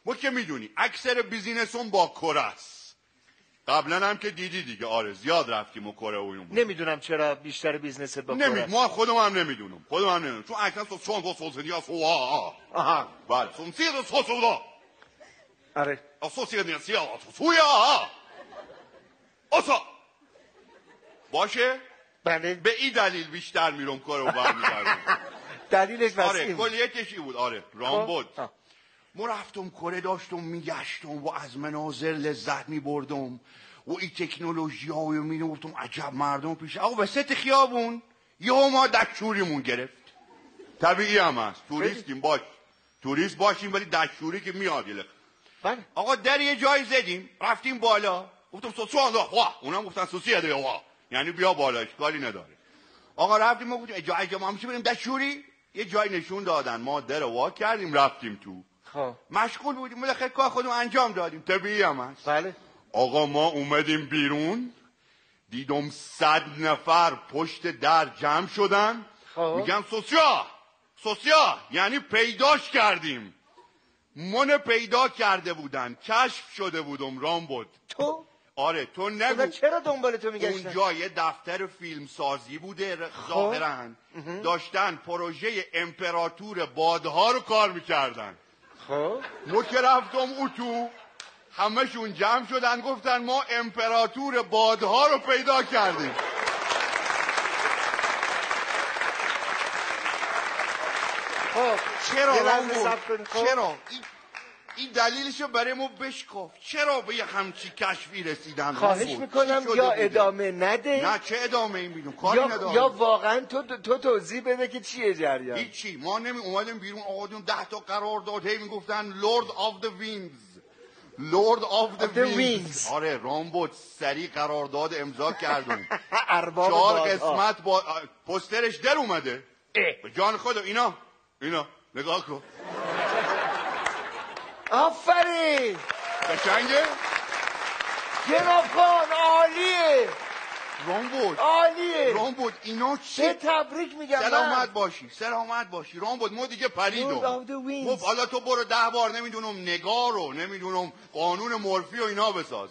ما که میدونی اکثر بیزینسون با کره است. قبلا هم که دیدی دیگه. آره زیاد رفتیم و کره و اینو. نمیدونم چرا بیشتر بیزنس با کره است. ما خودم هم نمیدونم. چون اکثر چون سوسیدیا سوها. آها. بله سوسیدیا سوسودا. آره. سوسیدیا سویا. آسا. باشه؟ بله. به این دلیل بیشتر میرم کارو برمیگردم. دلیلش واسه آره کلیتش بود. آره رام بود. ما رفتم کره داشتم میگشتم و از مناظر لذت میبردم و این تکنولوژی ها و میگفتم عجب مردم پیش. آقا وسط خیابون یهو ما دکشوریمون گرفت. طبیعی هم هست توریستیم باش. توریست باشیم ولی دکشوری که میاد یه بله. آقا در یه جای زدیم رفتیم بالا گفتم سوسوان واه اونم گفتن سوسیه دیگه واه یعنی بیا بالا اشکالی نداره. آقا رفتیم ما گفتیم جای ما میشه بریم دکشوری یه جای نشون دادن ما در وا کردیم رفتیم تو. مشغول بودیم بالاخره کار خودمون انجام دادیم طبیعی هم هست. بله. آقا ما اومدیم بیرون دیدم 100 نفر پشت در جمع شدن. میگن سوسیا یعنی پیداش کردیم. من پیدا کرده بودن کشف شده بودم رام بود. تو؟ آره تو نگو. چرا دنبال تو میگشتن؟ اونجا یه دفتر فیلم سازی بوده ظاهرا داشتن پروژه امپراتور بادها رو کار میکردن. ما که رفتم او تو همشون جمع شدن گفتن ما امپراتور بادها رو پیدا کردیم. چرا چرا این دلیلشو برای ما بشکاف. چرا به یه همچی کشفی رسیدن؟ خواهش میکنم یا ادامه نده. نه چه ادامه این بیدون کاری ندارم. یا واقعا تو توضیح بده که چیه جریان. هیچی ما اومدیم بیرون آقایون 10 تا قرار داد هی میگفتن Lord of the Wings. Lord of the Wings. آره رامبوت سریع قرارداد امضا کردون. 4 قسمت با پوسترش در اومده. به جان خدا اینا نگاه کن. آفرین قشنگه؟ جناب خان عالیه. رامبود عالیه. رامبود اینا چه؟ تبریک میگم. سلامت باشی رامبود. ما دیگه پریدم. حالا تو برو 10 بار نمیدونم نگار رو نمیدونم قانون مورفی و اینا بساز.